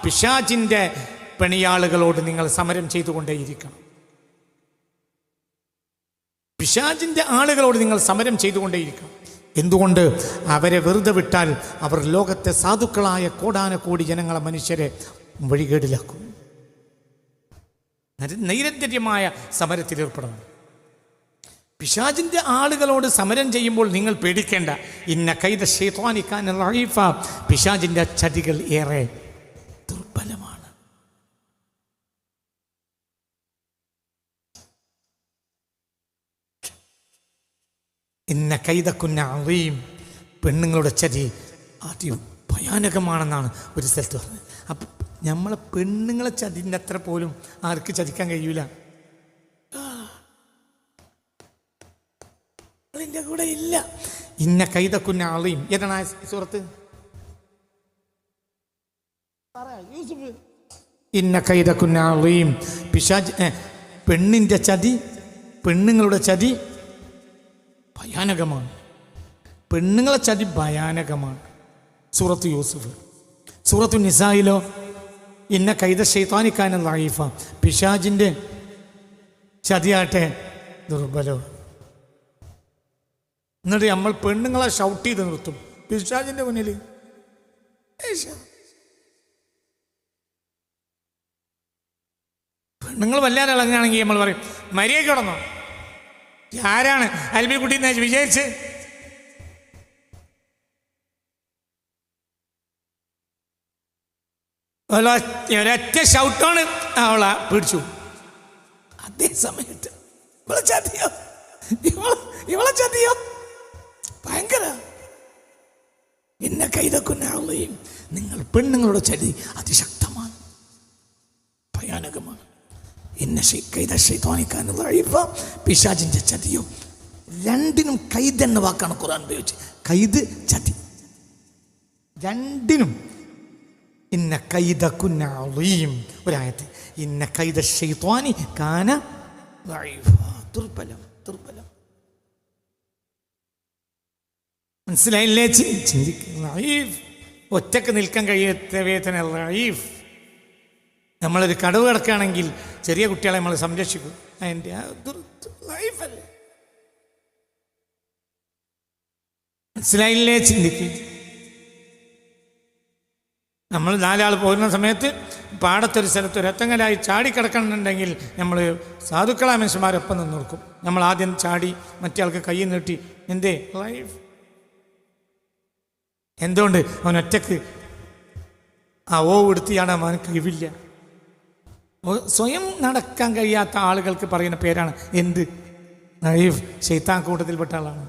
പിശാചിൻ്റെ പണിയാളുകളോട് നിങ്ങൾ സമരം ചെയ്തുകൊണ്ടേയിരിക്കണം. പിശാചിൻ്റെ ആളുകളോട് നിങ്ങൾ സമരം ചെയ്തുകൊണ്ടേയിരിക്കണം. എന്തുകൊണ്ട്? അവരെ വെറുതെ വിട്ടാൽ അവർ ലോകത്തെ സാധുക്കളായ കോടാനക്കോടി ജനങ്ങളെ, മനുഷ്യരെ വഴികേടിലാക്കും. നൈരന്തര്യമായ സമരത്തിൽ ഏർപ്പെടണം. പിശാചിൻ്റെ ആളുകളോട് സമരം ചെയ്യുമ്പോൾ നിങ്ങൾ പേടിക്കേണ്ട. ഇന്ന കൈദ ശൈത്വാനി കാന ലഈഫ, പിശാചിൻ്റെ ചതികൾ ഏറെ ദുർബലമാണ്. ഇന്ന കൈദകുന്ന അളീം, പെണ്ണുങ്ങളുടെ ചതി അതിഭയാനകമാണെന്നാണ് ഒരു സ്ഥലത്ത് പറഞ്ഞത്. അപ്പം നമ്മളെ പെണ്ണുങ്ങളെ ചതിൻ്റെ അത്ര പോലും ആർക്ക് ചതിക്കാൻ കഴിയൂല. അതിൻ്റെ കൂടെ ഇല്ല. ഇന്ന കൈദകുന്ന അളീം. ഏതാണ് സൂറത്ത്? യൂസുഫ്. ഇന്ന കൈദകുന്ന അളീം. പിശാച്, പെണ്ണിൻ്റെ ചതി, പെണ്ണുങ്ങളുടെ ചതി ഭയാനകമാണ്. പെണ്ണുങ്ങളെ ചതി ഭയാനകമാണ്. സൂറത്ത് യൂസുഫ്. സൂറത്തു നിസായിലോ ഇന്ന കൈദ ശൈത്വാനി കാന ലഈഫ, പിശാചിൻ്റെ ചതിയാട്ടെ ദുർബലോ. എന്നിട്ട് നമ്മൾ പെണ്ണുങ്ങളെ ഷൗട്ട് ചെയ്ത് നിർത്തും പിശാചിൻ്റെ മുന്നിൽ. പെണ്ണുങ്ങൾ വല്ലാതെ ഇളങ്ങുകയാണെങ്കിൽ നമ്മൾ പറയും മര്യാദ കിടന്നോ. ആരാണ് അൽബിക്കുട്ടി എന്ന് വിചാരിച്ച്? ഒരൊറ്റ ഷൗട്ടാണ് അവളെ പിടിച്ചു. അതേ സമയത്ത് ഇവളെ ചതിയോ ഭയങ്കര. എന്നെ കൈതക്കുന്നയും നിങ്ങൾ പെണ്ണുങ്ങളുടെ ചതി അതിശക്തമാണ്, ഭയാനകമാണ്. പിശാചിന്റെ ചതിയോ. രണ്ടിനും കൈദ് എന്ന വാക്കാണ് ഖുർആൻ ഉപയോഗിച്ചത്. കൈദ്, ചതി, രണ്ടിനും. ഇന്ന കൈദകുന്ന അളീം. ഒരായത്ത് ഇന്ന കൈദ ശൈത്വാനി കാന ലഈഫ, ദുർബലം, ദുർബലം. മനസ്സിലായില്ലേ? ചിന്തിക്കുക. ഒറ്റക്ക് നിൽക്കാൻ കഴിയാത്ത വേദന ലഈഫ്. നമ്മളൊരു കടവ് കിടക്കുകയാണെങ്കിൽ ചെറിയ കുട്ടികളെ നമ്മൾ സംരക്ഷിക്കും. അതിൻ്റെ ലൈഫല്ലേ? മനസ്സിലായില്ലേ? ചിന്തിക്കുക. നമ്മൾ നാലാൾ പോകുന്ന സമയത്ത് പാടത്തൊരു സ്ഥലത്ത് ഒരത്തങ്ങലായി ചാടിക്കിടക്കണമെന്നുണ്ടെങ്കിൽ നമ്മൾ സാധുക്കളായ മനുഷ്യന്മാരൊപ്പം നിന്ന് കൊടുക്കും. നമ്മൾ ആദ്യം ചാടി മറ്റേ ആൾക്ക് കൈ നീട്ടി. എന്തേ? ലൈഫ്. എന്തുകൊണ്ട്? അവൻ ഒറ്റക്ക് ആ എടുത്തിയാണ് അവനക്ക് കഴിവില്ല. സ്വയം നടക്കാൻ കഴിയാത്ത ആളുകൾക്ക് പറയുന്ന പേരാണ് എന്ത്? ലൈഫ്. ശൈത്താൻ കൂട്ടത്തിൽപ്പെട്ട ആളാണ്.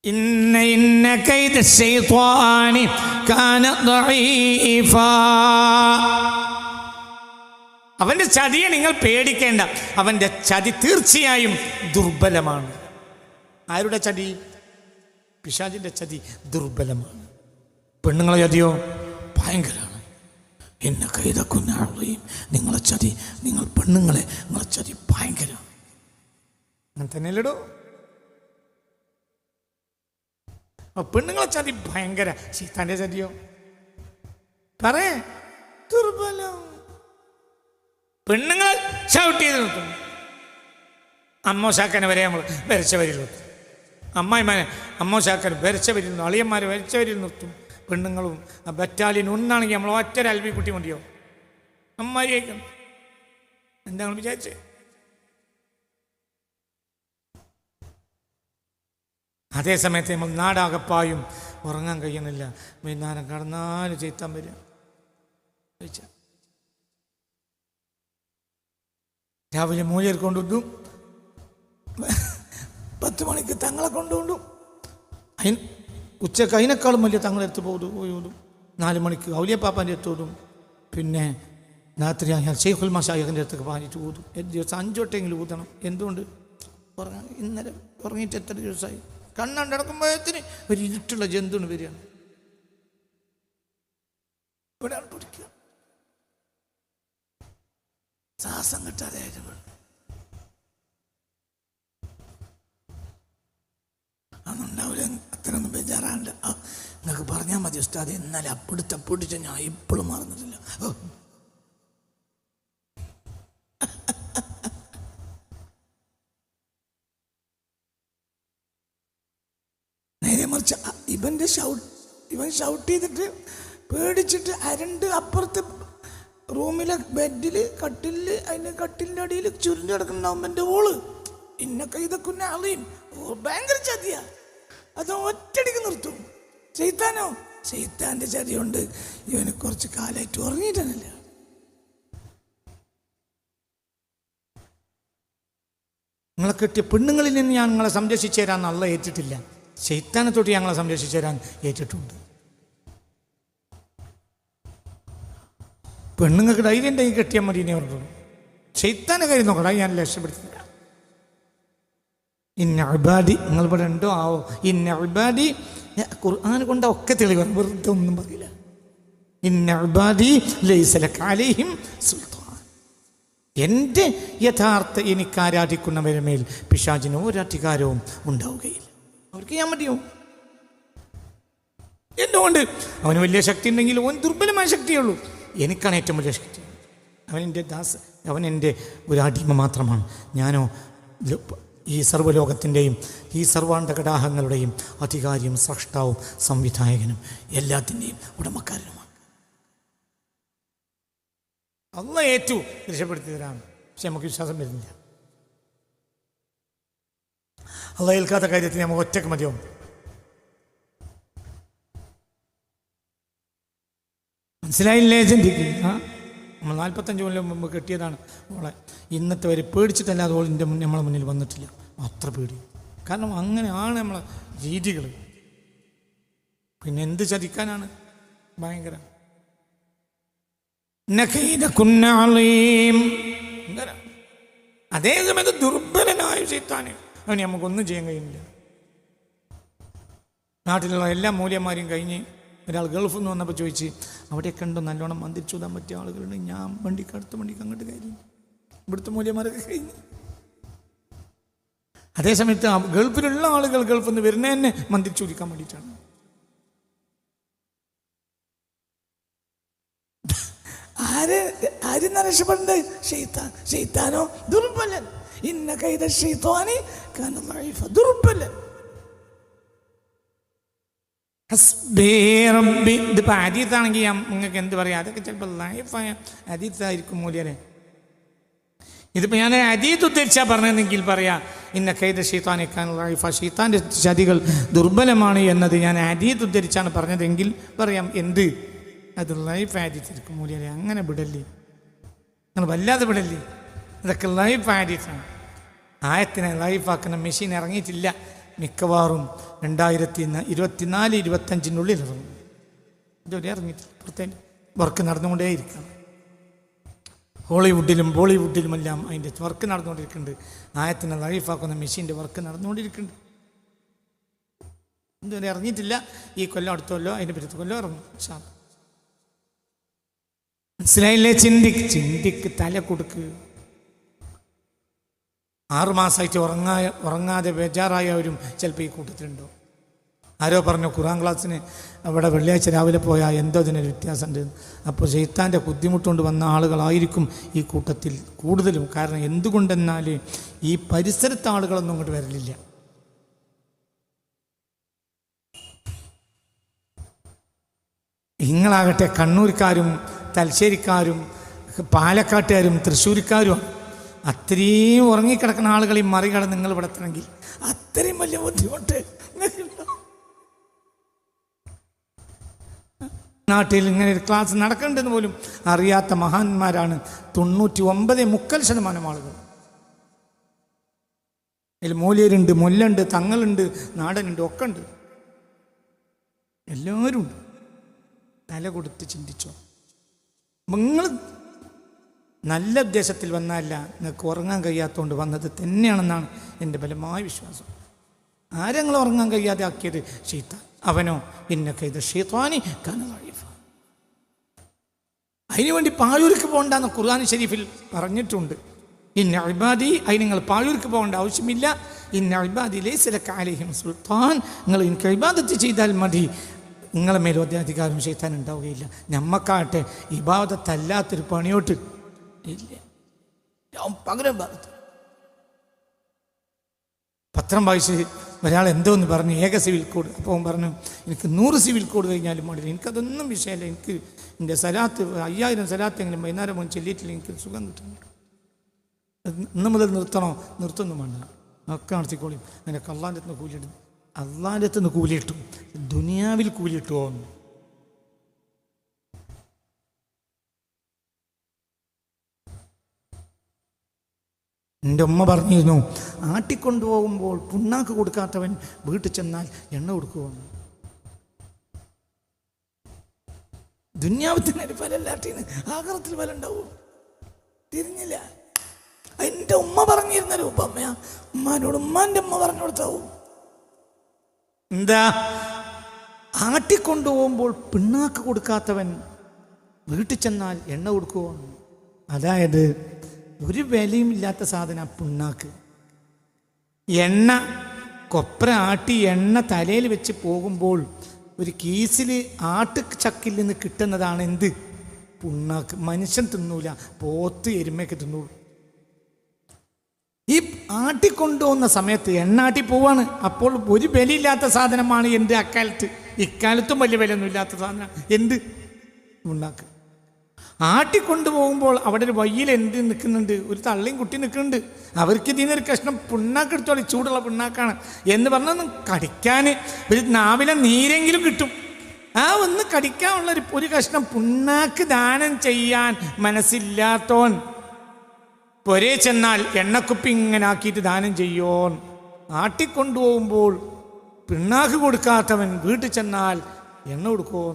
ഇന്ന കൈദ ശൈത്വാനി കാന ലഈഫ. അവന്റെ ചതിയെ നിങ്ങൾ പേടിക്കേണ്ട. അവന്റെ ചതി തീർച്ചയായും ദുർബലമാണ്. ആരുടെ ചതി? പിശാചിന്റെ ചതി ദുർബലമാണ്. പെണ്ണുങ്ങളെ ചതിയോ ഭയങ്കരമാണ്. എന്നെ കൈതക്കുന്ന ആളുകയും നിങ്ങളെ ചതി, നിങ്ങൾ പെണ്ണുങ്ങളെ നിങ്ങളെ ചതി ഭയങ്കര. അങ്ങനെ തന്നെയല്ലടോ. പെണ്ണുങ്ങളെ ചതി ഭയങ്കര. ശൈത്താന്റെ ചതിയോ പറയേ ദുർബലം. പെണ്ണുങ്ങൾ ഷൗട്ട് ചെയ്ത് നിർത്തും. അമ്മോശാക്കനെ വരെ നമ്മൾ വരച്ച വരിൽ നിർത്തും. അമ്മായിമാനെ അമ്മോശാക്കൻ വരച്ച വരിൽ നിർത്തും. അളിയന്മാരെ വരച്ച വരിൽ നിർത്തും. പെണ്ണുങ്ങളും ബറ്റാലിയൻ ഒന്നാണെങ്കിൽ നമ്മൾ ഒറ്റ അൽബി കുട്ടി മതിയോ? അമ്മാരിയേക്കും. എന്താ നിങ്ങൾ വിചാരിച്ചേ? അതേ സമയത്ത് നമ്മൾ നാടാകപ്പായും ഉറങ്ങാൻ കഴിയുന്നില്ല. വൈകുന്നേരം കടന്നാലും ചെയ്ത്താൻ വരിക. രാവിലെ മൂലയിൽ കൊണ്ടുവിടും, 10 മണിക്ക് തങ്ങളെ കൊണ്ടുകൊണ്ടും, ഉച്ചക്ക് അതിനേക്കാളും വലിയ തങ്ങളെടുത്ത് പോയിടും. 4 മണിക്ക് ഔലിയപ്പാപ്പാൻ്റെ അടുത്ത് ഓടും. പിന്നെ രാത്രി ആയാൽ ഷെയ്ഖുൽ മശായിഖിൻ്റെ അടുത്തൊക്കെ പാഞ്ഞിട്ട് ഊതും. ദിവസം 5 വട്ടെങ്കിലും ഊതണം. എന്തുകൊണ്ട്? ഇന്നലെ ഉറങ്ങിയിട്ട് എത്ര ദിവസമായി? കണ്ണുണ്ടടക്കുമ്പോഴത്തിന് ഒരു ഇരുട്ടുള്ള ജന്തുവിന് വരികയാണ്. ഇവിടെ പിടിക്കുക. ശ്വാസം കിട്ടാതെ അന്നുണ്ടാവില്ല. അത്രയൊന്നും ബേജാറാണ്ട്. നിങ്ങൾക്ക് പറഞ്ഞാൽ മതി ഉസ്താദ്, എന്നാലും അപ്പിടിച്ച ഞാൻ ഇപ്പോഴും മറന്നിട്ടില്ല. നേരെ മറിച്ച് ഇവൻ ഷൗട്ട് ചെയ്തിട്ട് പേടിച്ചിട്ട് അരണ്ട് അപ്പുറത്ത് റൂമിലെ ബെഡില് കട്ടില്, അതിന്റെ കട്ടിലിന്റെ അടിയിൽ ചുരുണ്ടി കിടക്കുന്നുണ്ടാവും എൻ്റെ ഓള്. ഇന്നൊക്കെ ഇതൊക്കെ ആളെയും ഭയങ്കര ചതിയാ. അത് ഒറ്റടിക്ക് നിർത്തും. ശൈത്താന്റെ ചതി കൊണ്ട് ഇവന് കുറച്ച് കാലമായിട്ട് ഉറങ്ങിയിട്ടല്ല. നിങ്ങളെ കെട്ടിയ പെണ്ണുങ്ങളിൽ നിന്ന് ഞാൻ നിങ്ങളെ സംരക്ഷിച്ചു തരാൻ അള്ള ഏറ്റിട്ടില്ല. ശൈത്താനെ തൊട്ട് ഞങ്ങളെ സംരക്ഷിച്ചു തരാൻ ഏറ്റിട്ടുണ്ട്. പെണ്ണുങ്ങൾക്ക് ധൈര്യം ഉണ്ടെങ്കിൽ കെട്ടിയാൽ മതി എന്ന് പറഞ്ഞു. ശൈത്താനെ കാര്യം നോക്കടാ, ഞാൻ രക്ഷപ്പെടുത്തി തരാം. ഇന്ന ഇബാദി, നിങ്ങൾ ഇവിടെ ഉണ്ടോ ആവോ? ഇന്ന ഇബാദി, ഖുർആൻ കൊണ്ട് ഒക്കെ തെളിവ്, വെറുതെ ഒന്നും പറയില്ല. ഇന്ന ഇബാദി ലൈസ ലക അലൈഹിം സുൽത്താൻ. എൻ്റെ യഥാർത്ഥ എനിക്ക് ആരാധിക്കുന്നവരുടെ മേൽ പിശാചിന് ഒരധികാരവും ഉണ്ടാവുകയില്ല. അവർക്ക് ഞാൻ മതിയോ? എന്തുകൊണ്ട്? അവന് വലിയ ശക്തി ഉണ്ടെങ്കിൽ അവൻ ദുർബലമായ ശക്തിയുള്ളൂ. എനിക്കാണ് ഏറ്റവും വലിയ ശക്തി. അവൻ എൻ്റെ ഒരു അടിമ മാത്രമാണ്. ഞാനോ ഈ സർവ്വലോകത്തിൻ്റെയും ഈ സർവാണ്ടകടാഹങ്ങളുടെയും അധികാരിയും സ്രഷ്ടാവും സംവിധായകനും എല്ലാത്തിൻ്റെയും ഉടമക്കാരനുമാണ്. അള്ള ഏറ്റു രക്ഷപ്പെടുത്തി തരാണ്. പക്ഷെ നമുക്ക് വിശ്വാസം വരുന്നില്ല. അള്ള ഏൽക്കാത്ത കാര്യത്തിന് നമുക്ക് ഒറ്റക്ക് മതിയാവും. മനസ്സിലായില്ലേ? ചിന്തിക്കുക. നമ്മൾ 45 കൊല്ലം മുമ്പ് കെട്ടിയതാണ് അവളെ. ഇന്നത്തെ വരെ പേടിച്ചിട്ടല്ലാതെ അവൾ നമ്മളെ മുന്നിൽ വന്നിട്ടില്ല. അത്ര പേടി. കാരണം അങ്ങനെയാണ് നമ്മളെ രീതികൾ. പിന്നെ എന്ത് ചതിക്കാനാണ്? ഭയങ്കര. അതേ സമയത്ത് ദുർബലനായ ശൈത്താന് അവന് നമുക്കൊന്നും ചെയ്യാൻ കഴിയുന്നില്ല. നാട്ടിലുള്ള എല്ലാ മൂല്യന്മാരെയും കഴിഞ്ഞ് ഒരാൾ ഗൾഫിൽ നിന്ന് വന്നപ്പോൾ ചോദിച്ച്, അവിടെയൊക്കെ ഉണ്ടോ നല്ലോണം മന്ദിരിച്ചൂതാൻ പറ്റിയ ആളുകളുണ്ട്? ഞാൻ വണ്ടിക്ക് അടുത്ത വണ്ടിക്ക് അങ്ങോട്ട് കയറി. ഇവിടുത്തെ മൂല്യന്മാരൊക്കെ കഴിഞ്ഞ്. അതേസമയത്ത് ഗൾഫിലുള്ള ആളുകൾ ഗൾഫിൽ നിന്ന് വരുന്ന തന്നെ മന്ദിരിച്ചൂരിക്കാൻ വേണ്ടിയിട്ടാണ്. ആരെന്നാ രക്ഷപ്പെടേണ്ടത്? ശൈത്താനോ ദുർബലൻ. ഇന്ന കൈദ ശൈത്വാനി കാന ദഈഫ. ദുർബലൻ. ഇതിപ്പോൾ ഹദീത്താണെങ്കിൽ നിങ്ങൾക്ക് എന്ത് പറയാം? അതൊക്കെ ചിലപ്പോൾ ലൈഫായ ഹദീത്തായിരിക്കും മൂല്യരെ. ഇതിപ്പോൾ ഞാൻ ഹദീത്ത് ഉദ്ധരിച്ചാൽ പറഞ്ഞതെങ്കിൽ പറയാം, ഇന്ന കൈദ ശൈത്താനി കാന ദഈഫ. ശൈത്താൻ്റെ ചതികൾ ദുർബലമാണ് എന്നത് ഞാൻ ഹദീത്ത് ഉദ്ധരിച്ചാണ് പറഞ്ഞതെങ്കിൽ പറയാം എന്ത്? അത് ലൈഫ് ഹദീത്തായിരിക്കും മൂല്യരെ. അങ്ങനെ വിടല്ലേ, നിങ്ങൾ വല്ലാതെ വിടല്ലേ. ഇതൊക്കെ ലൈഫ് ഹദീത്താണ്. ആയത്തിനെ ലൈഫാക്കുന്ന മെഷീൻ ഇറങ്ങിയിട്ടില്ല. മിക്കവാറും 2024-25 ഇറങ്ങും. ഇതുവരെ ഇറങ്ങിയിട്ടില്ല. പുറത്തേക്ക് വർക്ക് നടന്നുകൊണ്ടേയിരിക്കണം. ഹോളിവുഡിലും ബോളിവുഡിലുമെല്ലാം അതിൻ്റെ വർക്ക് നടന്നുകൊണ്ടിരിക്കുന്നുണ്ട്. ആയത്തിനെ ലൈഫാക്കുന്ന മെഷീൻ്റെ വർക്ക് നടന്നുകൊണ്ടിരിക്കുന്നുണ്ട്. ഇതുവരെ ഇറങ്ങിയിട്ടില്ല. ഈ കൊല്ലം അടുത്ത കൊല്ലോ അതിൻ്റെ പിറ്റത്തെ കൊല്ലം ഇറങ്ങും. മനസ്സിലായില്ലേ? ചിന്തിക്ക് തല കൊടുക്ക്. 6 മാസമായിട്ട് ഉറങ്ങാതെ ബേജാറായവരും ചിലപ്പോൾ ഈ കൂട്ടത്തിലുണ്ടോ? ആരോ പറഞ്ഞു ഖുർആൻ ക്ലാസ്സിന് അവിടെ വെള്ളിയാഴ്ച രാവിലെ പോയാൽ എന്തോ ഇതിനൊരു വ്യത്യാസമുണ്ട്. അപ്പോൾ ശൈത്താൻ്റെ ബുദ്ധിമുട്ടുകൊണ്ട് വന്ന ആളുകളായിരിക്കും ഈ കൂട്ടത്തിൽ കൂടുതലും. കാരണം എന്തുകൊണ്ടെന്നാൽ ഈ പരിസരത്തെ ആളുകളൊന്നും ഇങ്ങോട്ട് വരലില്ല. നിങ്ങളാകട്ടെ കണ്ണൂർക്കാരും തലശ്ശേരിക്കാരും പാലക്കാട്ടുകാരും തൃശ്ശൂർക്കാരും അത്രയും ഉറങ്ങിക്കിടക്കുന്ന ആളുകളെയും മറികടന്ന് നിങ്ങൾ ഇവിടെ എത്തണമെങ്കിൽ അത്രയും വലിയ ബുദ്ധിമുട്ട്. നാട്ടിൽ ഇങ്ങനെ ഒരു ക്ലാസ് നടക്കേണ്ടതെന്ന് പോലും അറിയാത്ത മഹാന്മാരാണ് 99.3% ആളുകൾ. അതിൽ മൂല്യരുണ്ട്, മുല്ലുണ്ട്, തങ്ങളുണ്ട്, നാടനുണ്ട്, ഒക്കെ ഉണ്ട്. എല്ലാവരും ഉണ്ട്. തല കൊടുത്ത് ചിന്തിച്ചോ. നിങ്ങൾ നല്ല ഉദ്ദേശത്തിൽ വന്നതല്ല, നിങ്ങൾക്ക് ഉറങ്ങാൻ കഴിയാത്തതുകൊണ്ട് വന്നത് തന്നെയാണെന്നാണ് എൻ്റെ ബലമായ വിശ്വാസം. ആരെങ്കിലും ഉറങ്ങാൻ കഴിയാതെ ആക്കിയത് ശൈത്താൻ. അവനോ ഇന്നക ഇത് ശൈത്വാനി കാന ദഈഫ. അതിനുവേണ്ടി പാഴൂർക്ക് പോകണ്ടെന്ന് ഖുർആൻ ഷരീഫിൽ പറഞ്ഞിട്ടുണ്ട്. ഇന്ന ഇബാദി, അതിന് നിങ്ങൾ പാഴൂർക്ക് പോകേണ്ട ആവശ്യമില്ല. ഇന്ന ഇബാദി ലൈസ ലക അലൈഹിം സുൽത്താൻ, നിങ്ങൾ എനിക്ക് ഇബാദത്ത് ചെയ്താൽ മതി, നിങ്ങളെ മേലും അധികാരം ശൈത്താൻ ഉണ്ടാവുകയില്ല. നമ്മക്കാട്ടെ ഇബാദത്തല്ലാത്തൊരു പണിയോട്ട് ഇല്ല. പകരം പത്രം വായിച്ച് ഒരാൾ എന്തോന്ന് പറഞ്ഞു, ഏക സിവിൽ കോഡ്. അപ്പോൾ അവൻ പറഞ്ഞു എനിക്ക് 100 സിവിൽ കോഡ് കഴിഞ്ഞാലും മതി, എനിക്കതൊന്നും വിഷയമല്ല, എനിക്ക് എൻ്റെ സലാത്ത് 5000 സലാത്ത് എങ്കിലും വൈകുന്നേരം പോയി ചൊല്ലിയിട്ടില്ല, എനിക്ക് സുഖം കിട്ടുന്നുണ്ട്. ഇന്ന് മുതൽ നിർത്തുന്നു വേണ്ട, ഒക്കെ നടത്തിക്കോളിയും. അതിനൊക്കെ അള്ളാൻ്റെ അടുത്ത് നിന്ന് കൂലിയിട്ടു, അള്ളാൻ്റെ അടുത്ത് നിന്ന് കൂലിയിട്ടു, ദുനിയാവിൽ കൂലിയിട്ടുവോ? എൻ്റെ ഉമ്മ പറഞ്ഞിരുന്നു, ആട്ടിക്കൊണ്ടുപോകുമ്പോൾ പുണ്ണാക്ക് കൊടുക്കാത്തവൻ വീട്ടിൽ ചെന്നാൽ എണ്ണ കൊടുക്കുവാണ്. ദുന്യാവത്തിന് ഫലല്ലാട്ടീന് ആഖിറത്തിൽ ഫലം ഉണ്ടാവും. തിരിഞ്ഞില്ല. എൻ്റെ ഉമ്മ പറഞ്ഞിരുന്ന രൂപമ്മയാ, ഉമ്മാനോട് ഉമ്മാൻ്റെ ഉമ്മ പറഞ്ഞു കൊടുത്താവും. എന്താ? ആട്ടിക്കൊണ്ടുപോകുമ്പോൾ പിണ്ണാക്ക് കൊടുക്കാത്തവൻ വീട്ടിൽ ചെന്നാൽ എണ്ണ കൊടുക്കുവാണ്. അതായത് ഒരു വിലയും ഇല്ലാത്ത സാധനം പിണ്ണാക്ക്. എണ്ണ കൊപ്ര ആട്ടി എണ്ണ തലയിൽ വെച്ച് പോകുമ്പോൾ ഒരു കീസിൽ ചക്കിൽ നിന്ന് കിട്ടുന്നതാണ് എന്ത്? പിണ്ണാക്ക്. മനുഷ്യൻ തിന്നൂല, പോത്ത് എരുമയൊക്കെ തിന്നൂളൂ. ഈ ആട്ടിക്കൊണ്ടുപോകുന്ന സമയത്ത് എണ്ണാട്ടി പോവാണ്. അപ്പോൾ ഒരു വിലയില്ലാത്ത സാധനമാണ് എന്ത്? അക്കാലത്ത്. ഇക്കാലത്തും വലിയ വിലയൊന്നും ഇല്ലാത്ത സാധനം എന്ത്? പിണ്ണാക്ക്. ആട്ടിക്കൊണ്ടുപോകുമ്പോൾ അവിടെ ഒരു വയ്യിൽ എന്ത് നിൽക്കുന്നുണ്ട്? ഒരു തള്ളിയും കുട്ടി നിൽക്കുന്നുണ്ട്. അവർക്ക് ഇതിനൊരു കഷ്ണം പിണ്ണാക്ക് എടുത്തോളി, ചൂടുള്ള പിണ്ണാക്കാണ് എന്ന് പറഞ്ഞൊന്നും കടിക്കാൻ ഒരു നാവിലെ നീരെങ്കിലും കിട്ടും. ആ ഒന്ന് കടിക്കാനുള്ള ഒരു കഷ്ണം പിണ്ണാക്ക് ദാനം ചെയ്യാൻ മനസ്സില്ലാത്തോൻ പൊരേ ചെന്നാൽ എണ്ണക്കുപ്പി ഇങ്ങനെ ആക്കിയിട്ട് ദാനം ചെയ്യോൻ. ആട്ടിക്കൊണ്ടുപോകുമ്പോൾ പിണ്ണാക്ക് കൊടുക്കാത്തവൻ വീട്ടിൽ ചെന്നാൽ എണ്ണ കൊടുക്കുമോ?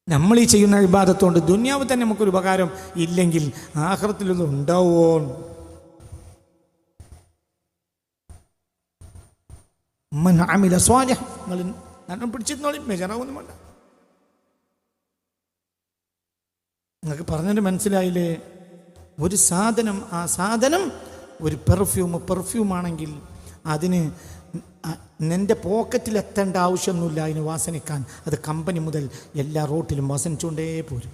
നമ്മൾ ഈ ചെയ്യുന്ന ഇബാദത്തുകൊണ്ട് ദുനിയാവ് തന്നെ നമുക്കൊരു ഉപകാരം ഇല്ലെങ്കിൽ ആഖിറത്തിലൊന്നും ഉണ്ടാവുമോ? മൻ അമില സ്വാലിഹ്, നിങ്ങൾ പിടിച്ചിരുന്നോളി, മെജറാവൊന്നും വേണ്ട. നിങ്ങൾക്ക് പറഞ്ഞിട്ട് മനസ്സിലായില്ലേ? ഒരു സാധനം, ആ സാധനം ഒരു പെർഫ്യൂമാണെങ്കിൽ അതിന് നിൻ്റെ പോക്കറ്റിൽ എത്തേണ്ട ആവശ്യമൊന്നുമില്ല അതിന് വാസനിക്കാൻ. അത് കമ്പനി മുതൽ എല്ലാ റോട്ടിലും വാസനിച്ചുകൊണ്ടേ പോരും.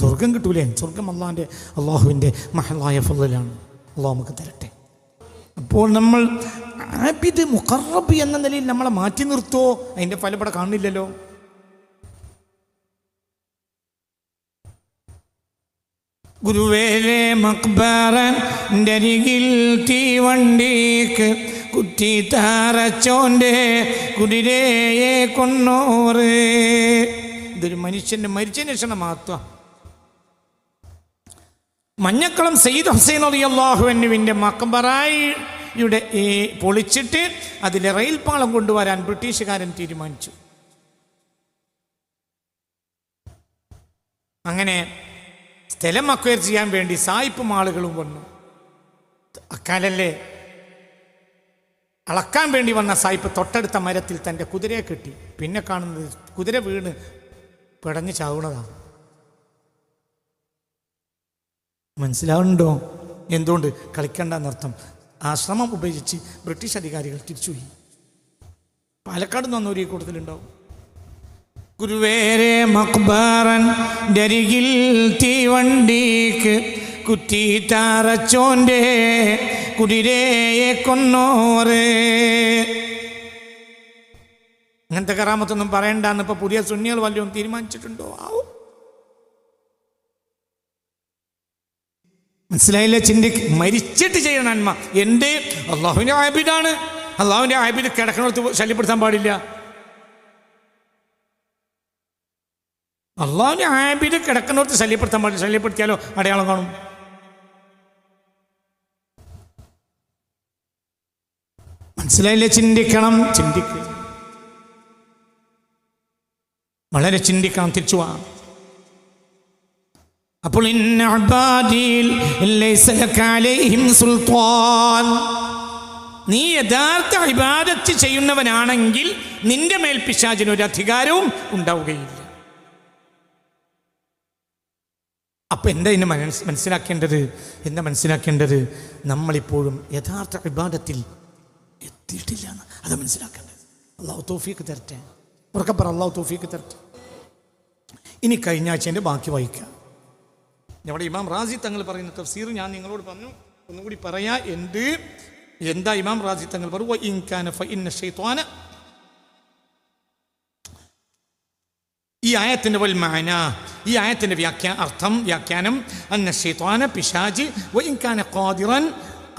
സ്വർഗം കിട്ടൂലേ? സ്വർഗം അള്ളാഹുവിൻ്റെ മഹലായ ഫളലാണ്. അള്ളാഹു നമുക്ക് തരട്ടെ. അപ്പോൾ നമ്മൾ ആബിദ് മുഖറബ് എന്ന നിലയിൽ നമ്മളെ മാറ്റി നിർത്തുമോ? അതിൻ്റെ ഫലം ഇവിടെ കാണുന്നില്ലല്ലോ. ഗുരുവേലെ മക്ബറൻ്റെ അരികിൽ തീവണ്ടിക്ക് കുറ്റി താറച്ചോൻ്റെ കുതിരയെ കൊന്നോറ്. ഇതൊരു മനുഷ്യൻ്റെ മരിച്ചതിന് ശേഷം മഹത്വം. മഞ്ഞക്കുളം സയ്യിദ് ഹുസൈൻ റളിയല്ലാഹു അൻഹുവിൻ്റെ മക്ബറയുടെ പൊളിച്ചിട്ട് അതിൽ റെയിൽ പാളം കൊണ്ടുവരാൻ ബ്രിട്ടീഷുകാരൻ തീരുമാനിച്ചു. അങ്ങനെ സ്ഥലം അക്വയർ ചെയ്യാൻ വേണ്ടി സായിപ്പും ആളുകളും വന്നു. അക്കാലല്ലേ അളക്കാൻ വേണ്ടി വന്ന സായിപ്പ് തൊട്ടടുത്ത മരത്തിൽ തൻ്റെ കുതിരയെ കെട്ടി. പിന്നെ കാണുന്നത് കുതിര വീണ് പിടഞ്ഞ് ചാവുന്നതാണ്. മനസ്സിലാവുന്നുണ്ടോ? എന്തുകൊണ്ട്? കളിക്കണ്ടെന്നർത്ഥം. ആ ശ്രമം ഉപയോഗിച്ച് ബ്രിട്ടീഷ് അധികാരികൾ തിരിച്ചുപോയി. പാലക്കാട് നിന്ന് വന്നവർ ഈ കൂട്ടത്തിലുണ്ടാവും. ഗുരുവേരെ മക്ബറൻ്റെ അരികിൽ തീവണ്ടിക്ക് കുറ്റി താറച്ചോൻ്റെ കുതിരയെ കൊന്നോറ്. അങ്ങനത്തെ കറാമത്തൊന്നും പറയണ്ടെന്ന് ഇപ്പൊ പുതിയ സുന്നികൾ വല്ലതും തീരുമാനിച്ചിട്ടുണ്ടോ? ആവും. മനസ്സിലായില്ലേ? ചിന്തിക്ക്. മരിച്ചിട്ട് ചെയ്യണം നന്മ. എൻ്റെ അള്ളാഹുവിൻ്റെ ആബിദാണ്. അള്ളാഹുവിൻ്റെ ആബിദ് കിടക്കണത്ത് ശല്യപ്പെടുത്താൻ പാടില്ല. അള്ളാഹുവിൻ്റെ ആബിദ് കിടക്കുന്നവർക്ക് ശല്യപ്പെടുത്താൻ പാടില്ല. ശല്യപ്പെടുത്തിയാലോ അടയാളം കാണും. മനസ്സിലായില്ലേ? ചിന്തിക്കണം. വളരെ ചിന്തിക്കണം. തിരിച്ചു പോവാം. അപ്പോൾ ഇന്ന ഇബാദിൽ ലൈസ ലക അലൈഹിം സുൽത്താൻ, നീ യഥാർത്ഥ ഇബാദത്ത് ചെയ്യുന്നവനാണെങ്കിൽ നിന്റെ മേൽ പിശാചിന് ഒരു അധികാരവും ഉണ്ടാവുകയില്ല. അപ്പം എന്താ ഇന്ന് മനസ്സിലാക്കേണ്ടത് നമ്മളിപ്പോഴും യഥാർത്ഥ ഇബാദത്തിൽ എത്തിയിട്ടില്ല എന്ന് അത് മനസ്സിലാക്കേണ്ടത്. അള്ളാഹു തൗഫീഖ് തരട്ടെ. ഉറക്കപ്പറ അള്ളാഹു തൗഫീഖ് തരട്ടെ. ഇനി കഴിഞ്ഞ ആഴ്ചൻ്റെ ബാക്കി വായിക്കാം. നമ്മുടെ ഇമാം റാസി തങ്ങൾ പറയുന്ന തഫ്സീർ ഞാൻ നിങ്ങളോട് പറഞ്ഞു, ഒന്നുകൂടി പറയാ. എന്താ ഇമാം റാസി തങ്ങൾ പറഞ്ഞു? ഈ ആയത്തിന്റെ ഈ ആയത്തിന്റെ വ്യാഖ്യാനം അന്ന ശൈത്വാന പിശാച് വഇൻ കാന ഖാദിറൻ,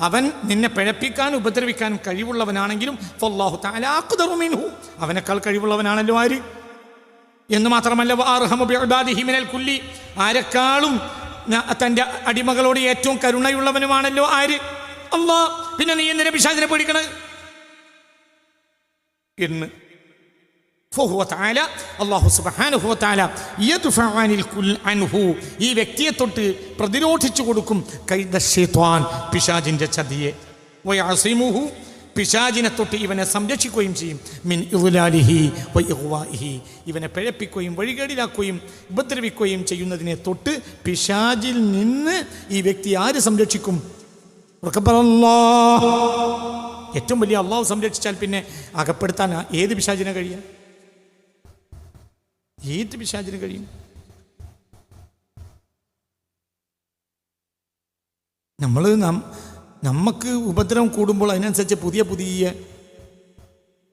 അവൻ നിന്നെ പിഴപ്പിക്കാൻ ഉപദ്രവിക്കാൻ കഴിവുള്ളവനാണെങ്കിലും ഫല്ലാഹു തആല അഖ്ദറു മിൻഹു, അവനേക്കാൾ കഴിവുള്ളവനാണല്ലോ ആര് എന്ന് മാത്രമല്ല വഅർഹമു ബിഇബാദിഹി മിനൽ കുല്ലി, ആരെക്കാളും തൻ്റെ അടിമകളോട് ഏറ്റവും കരുണയുള്ളവനുമാണല്ലോ ആര്? അല്ലാഹ്. പിന്നെ നീ എന്തിനാ പിശാചിനെ പേടിക്കണത് എന്ന് അല്ലാഹു സുബ്ഹാനഹു വ തആല ഈ വ്യക്തിയെ തൊട്ട് പ്രതിരോധിച്ചു കൊടുക്കും കൈദ ശൈത്വാൻ, പിശാചിന്റെ ചതിയെ. വയഅസിമുഹു, പിശാചിനെ തൊട്ട് ഇവനെ സംരക്ഷിക്കുകയും ചെയ്യും. മിൻ ഇദ്ലാലിഹി വ ഇഗ്വാഇഹി, ഇവനെ പിഴപ്പിക്കുകയും വഴികേടിലാക്കുകയും ഉപദ്രവിക്കുകയും ചെയ്യുന്നതിനെ തൊട്ട് പിശാചിൽ നിന്ന് ഈ വ്യക്തി ആര് സംരക്ഷിക്കും? ഏറ്റവും വലിയ അള്ളാഹു സംരക്ഷിച്ചാൽ പിന്നെ അകപ്പെടുത്താൻ ഏത് പിശാചിനെ കഴിയും? ഏത് പിശാചിന് കഴിയും? നമുക്ക് ഉപദ്രവം കൂടുമ്പോൾ അതിനനുസരിച്ച് പുതിയ പുതിയ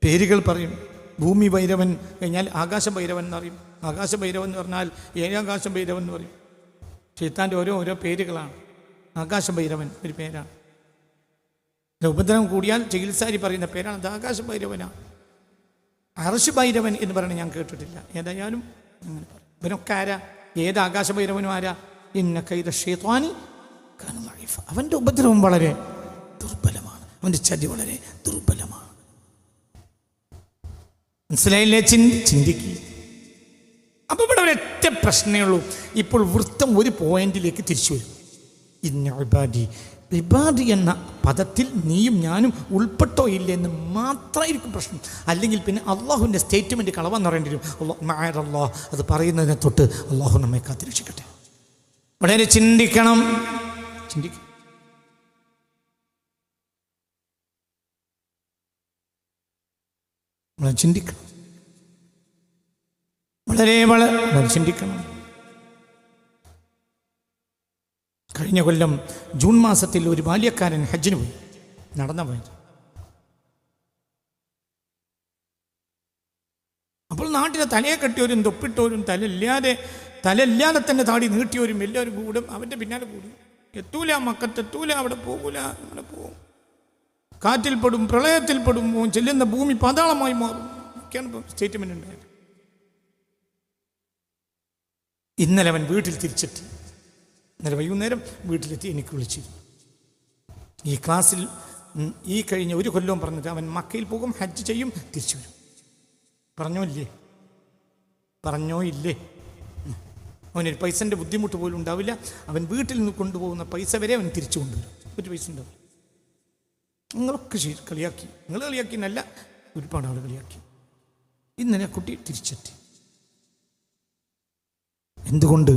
പേരുകൾ പറയും. ഭൂമി ഭൈരവൻ കഴിഞ്ഞാൽ ആകാശ ഭൈരവൻ എന്നറിയും. ആകാശ ഭൈരവൻ എന്ന് പറഞ്ഞാൽ ഏഴാകാശ ഭൈരവൻ എന്ന് പറയും. ശൈത്താൻ്റെ ഓരോ പേരുകളാണ്. ആകാശ ഭൈരവൻ ഒരു പേരാണ്. ഉപദ്രവം കൂടിയാൽ ചികിത്സാരി പറയുന്ന പേരാണ് അത് ആകാശ ഭൈരവനാണ്. അർശ് ഭൈരവൻ എന്ന് പറയുന്നത് ഞാൻ കേട്ടിട്ടില്ല. ഏതായാലും അങ്ങനെ പറയും. ഇവനൊക്കെ ആരാ? ഏത് ആകാശ ഭൈരവനും ആരാ? ഇന്ന കൈദ ശൈത്വാനി കാന ദഈഫ, അവൻ്റെ ഉപദ്രവം വളരെ ദുർബലമാണ്, അവൻ്റെ ചതി വളരെ ദുർബലമാണ്. മനസ്സിലായില്ലേ? ചിന്തിക്കുക. അപ്പൊ ഇവിടെ ഒരൊറ്റ പ്രശ്നമേ ഉള്ളൂ. ഇപ്പോൾ വൃത്തം ഒരു പോയിന്റിലേക്ക് തിരിച്ചു വരും. ഇന്ന ഇബാദി, ഇബാദി എന്ന പദത്തിൽ നീയും ഞാനും ഉൾപ്പെട്ടോ ഇല്ല എന്ന് മാത്രമായിരിക്കും പ്രശ്നം. അല്ലെങ്കിൽ പിന്നെ അള്ളാഹുവിൻ്റെ സ്റ്റേറ്റ്മെൻറ്റ് കളവെന്ന് പറയേണ്ടി വരും. അള്ളാഹ് അത് പറയുന്നതിനെ തൊട്ട് അള്ളാഹു നമ്മെ കാത്തിരക്ഷിക്കട്ടെ. വളരെ ചിന്തിക്കണം. വളരെ ചിന്തിക്കണം. കഴിഞ്ഞ കൊല്ലം ജൂൺ മാസത്തിൽ ഒരു ബാല്യക്കാരൻ ഹജ്ജിന് പോയി, നടന്ന പോയത്. അപ്പോൾ നാട്ടിലെ തലയെ കെട്ടിയവരും തൊപ്പിട്ടവരും തലയില്ലാതെ തന്നെ താടി നീട്ടിയവരും എല്ലാവരും കൂടും അവൻ്റെ പിന്നാലെ കൂടും. എത്തൂല, മക്കത്തെത്തൂല, അവിടെ പോകൂല, അവിടെ പോകും. കാറ്റിൽപ്പെടും, പ്രളയത്തിൽപ്പെടും, ചെല്ലുന്ന ഭൂമി പാതാളമായി മാറും. ഒക്കെയാണ് ഇപ്പോൾ സ്റ്റേറ്റ്മെൻ്റ് ഉണ്ടായത്. ഇന്നലെ അവൻ വീട്ടിൽ തിരിച്ചെത്തി. ഇന്നലെ വൈകുന്നേരം വീട്ടിലെത്തി എനിക്ക് വിളിച്ചിരുന്നു. ഈ ക്ലാസ്സിൽ ഈ കഴിഞ്ഞ ഒരു കൊല്ലവും പറഞ്ഞത് അവൻ മക്കയിൽ പോകും, ഹജ്ജ് ചെയ്യും, തിരിച്ചു വരും. പറഞ്ഞോ ഇല്ലേ? അവനൊരു പൈസൻ്റെ ബുദ്ധിമുട്ട് പോലും ഉണ്ടാവില്ല. അവൻ വീട്ടിൽ നിന്ന് കൊണ്ടുപോകുന്ന പൈസ വരെ അവൻ തിരിച്ചു കൊണ്ടുവരും. ഒരു പൈസ ഉണ്ടാവില്ല. നിങ്ങളൊക്കെ കളിയാക്കി, നിങ്ങൾ കളിയാക്കി എന്നല്ല, ഒരുപാട് ആൾ കളിയാക്കി. ഇന്നലെ കുട്ടി തിരിച്ചെത്തി. എന്തുകൊണ്ട്?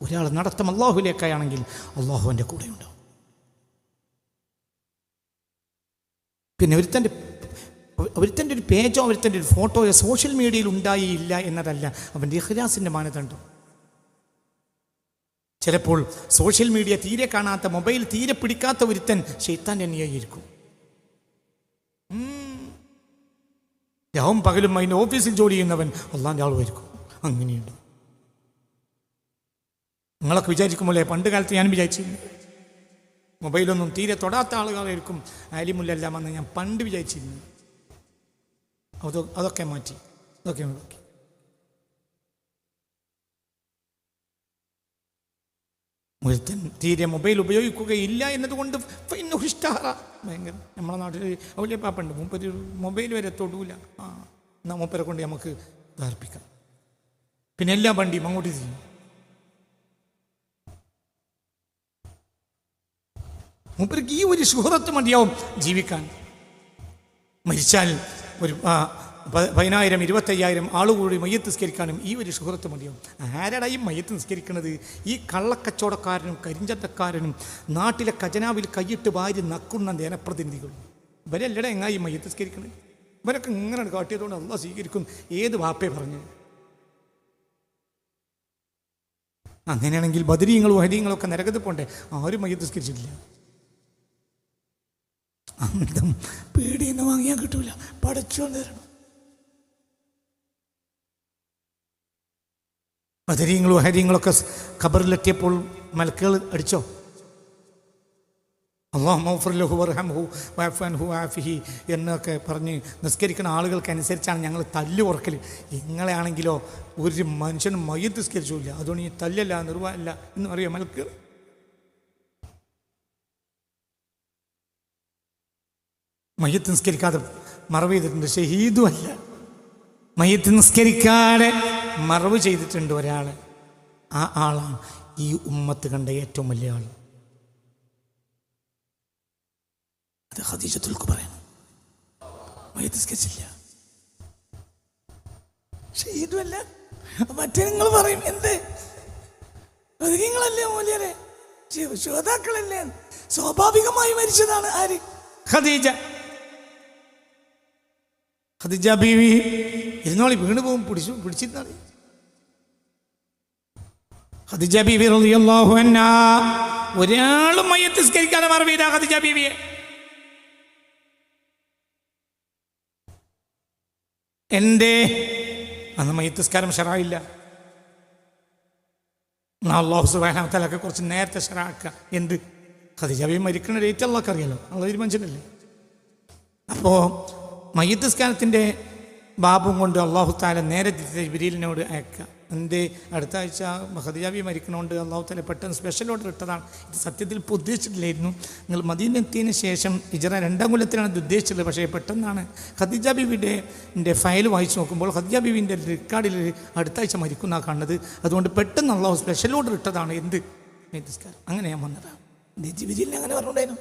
ഒരാൾ നടത്തം അള്ളാഹുലേക്കായാണെങ്കിൽ അള്ളാഹു എൻ്റെ കൂടെ ഉണ്ടാവും. പിന്നെ ഒരുത്തൻ്റെ ഒരു പേജോ ഒരുത്തൻ്റെ ഒരു ഫോട്ടോയോ സോഷ്യൽ മീഡിയയിൽ ഉണ്ടായില്ല എന്നതല്ല അവൻ്റെ ഇഖ്ലാസിൻ്റെ മാനദണ്ഡം. ചിലപ്പോൾ സോഷ്യൽ മീഡിയ തീരെ കാണാത്ത, മൊബൈൽ തീരെ പിടിക്കാത്ത ഒരുത്തൻ ശൈത്താൻ്റെ അന്യായിരിക്കും. രാവും പകലും അതിൻ്റെ ഓഫീസിൽ ജോലി ചെയ്യുന്നവൻ അള്ളാൻ്റെ ആളുമായിരിക്കും. അങ്ങനെയുണ്ട്. നിങ്ങളൊക്കെ വിചാരിക്കുമ്പോഴേ പണ്ട് കാലത്ത് ഞാൻ വിചാരിച്ചിരുന്നു മൊബൈലൊന്നും തീരെ തൊടാത്ത ആളുകളായിരിക്കും ആലിമുല്ലെല്ലാമെന്ന് ഞാൻ പണ്ട് വിചാരിച്ചിരുന്നു. അതൊക്കെ മാറ്റി. ഒരുത്തൻ തീരെ മൊബൈൽ ഉപയോഗിക്കുകയില്ല എന്നതുകൊണ്ട് ഭയങ്കര. നമ്മുടെ നാട്ടിൽ വലിയ പാപ്പുണ്ട്, മൂപ്പര് മൊബൈൽ വരെ തൊടൂല. എന്നാൽ മൂപ്പരെ കൊണ്ട് നമുക്ക് ധാർപ്പിക്കാം. പിന്നെ എല്ലാ വണ്ടിയും അങ്ങോട്ട് ചെയ്യും. മൂപ്പർക്ക് ഈ ഒരു ശുഹറത്ത് മതിയാവും ജീവിക്കാൻ. മരിച്ചാൽ 10,000 25,000 ആളുകൂടി മയ്യത്ത് നിസ്കരിക്കാനും ഈ ഒരു ശുഹൃത്ത് മതിയോ? ആരാടാ ഈ മയ്യത്ത് നിസ്കരിക്കുന്നത്? ഈ കള്ളക്കച്ചവടക്കാരനും കരിഞ്ചന്തക്കാരനും നാട്ടിലെ ഖജനാവിൽ കൈയിട്ട് വാരി നക്കുന്ന ജനപ്രതിനിധികളും ഇവരല്ലടാ എങ്ങാ ഈ മയ്യത്ത് നിസ്കരിക്കുന്നത്? ഇവരൊക്കെ ഇങ്ങനെ കാട്ടിയതുകൊണ്ട് അള്ളാഹ് സ്വീകരിക്കും. ഏത് വാപ്പേ പറഞ്ഞു? അങ്ങനെയാണെങ്കിൽ ബദരീങ്ങളും ഹരീങ്ങളൊക്കെ നരകത്ത് പോണ്ടേ? ആരും മയ്യത്ത് നിസ്കരിച്ചിട്ടില്ല. അന്തം പേടിയെന്ന് വാങ്ങിയാൽ കിട്ടൂല, പടച്ചോണ്ട് തരണം. ബദരീങ്ങളും ഹരീങ്ങളൊക്കെ ഖബറിലെത്തിയപ്പോൾ മലക്കുകൾ അടിച്ചോ? അല്ലാഹുമ്മ ഗ്ഫിർ ലഹു വർഹംഹു വഅഫു അൻഹു വഅഫിഹി എന്നൊക്കെ പറഞ്ഞ് നിസ്കരിക്കുന്ന ആളുകൾക്കനുസരിച്ചാണ് ഞങ്ങൾ തല്ല് ഉറക്കൽ. നിങ്ങളെയാണെങ്കിലോ ഒരു മനുഷ്യനും മയ്യത്ത് നിസ്കരിച്ചില്ല, അതുകൊണ്ട് ഈ തല്ലല്ല നിർവാഹമല്ല എന്ന് പറയുമോ മലക്കുകൾ? മയ്യത്ത് നിസ്കരിക്കാതെ മറവ് ചെയ്തിട്ടുണ്ട്, ഷഹീദും അല്ല. മയ്യത്ത് നിസ്കരിക്കാതെ മറവ് ചെയ്തിട്ടുണ്ട് ഒരാൾ. ആ ആളാണ് ഈ ഉമ്മത്ത് കണ്ട ഏറ്റവും വലിയ ആൾ. അത് ഖദീജത്തുൽ കുബ്രയാണ്. മയ്യത്ത് നിസ്കരിച്ചില്ല, ഷഹീദുമല്ല. മറ്റേ നിങ്ങൾ പറയും എന്ത് നിങ്ങളല്ലേ മൂല്യരെ ശ്രോതാക്കളല്ലേ? സ്വാഭാവികമായി മരിച്ചതാണ് ആര്? ഖദീജ. ഖദീജ ബീവി ഇരുന്നോളി, വീണ് പോകും, പിടിച്ചിരുന്നാളി. ഖദീജ ബീവി റളിയല്ലാഹു അൻഹാ ഒരാളും മയ്യത്ത് നിസ്കരിക്കാതെ മറവ് ചെയ്ത ഖദീജ ബീവിയെ. എന്തേ? അന്ന് മയ്യത്ത് നിസ്കാരം ശറഇല്ല. അല്ലാഹു സുബ്ഹാനഹു വ തആലക്ക് കുറച്ച് നേരത്തെ ശറഅക്ക. എന്ത്? ഖദീജ ബീവി മരിക്കുന്ന ഡേറ്റ് അല്ലാഹുക്ക് അറിയാലോ, അല്ലാഹു തീരുമാനിച്ചിട്ടില്ലേ? അപ്പോൾ മയ്യത്ത് നിസ്കാരത്തിൻ്റെ ബാബും കൊണ്ട് അല്ലാഹു തആല നേരെ ജിബ്രീലിനോട് അയക്കുക. എന്തേ? അടുത്ത ആഴ്ച ഖദീജ ബീവി മരിക്കണോണ്ട് അല്ലാഹു തആല പെട്ടെന്ന് സ്പെഷ്യൽ ഓർഡർ ഇട്ടതാണ്. ഇത് സത്യത്തിൽ ഇപ്പോൾ ഉദ്ദേശിച്ചിട്ടില്ലായിരുന്നു. നിങ്ങൾ മദീന എത്തിയതിന് ശേഷം ഹിജ്റ 2-ാം കൊല്ലത്തിലാണ് ഇത് ഉദ്ദേശിച്ചത്. പക്ഷേ പെട്ടെന്നാണ് ഖദീജ ബീവിയുടെ ഫയൽ വായിച്ച് നോക്കുമ്പോൾ ഖദീജ ബീവിൻ്റെ റെക്കോർഡിൽ അടുത്ത ആഴ്ച മരിക്കുന്നതാണ് കാണുന്നത്. അതുകൊണ്ട് പെട്ടെന്ന് അല്ലാഹു സ്പെഷ്യൽ ഓർഡർ ഇട്ടതാണ്. എന്ത്? മയ്യത്ത് നിസ്കാരം. അങ്ങനെ ഞാൻ വന്നതാണ്. ജിബ്രീലിനെ അങ്ങനെ പറഞ്ഞുണ്ടായിരുന്നു.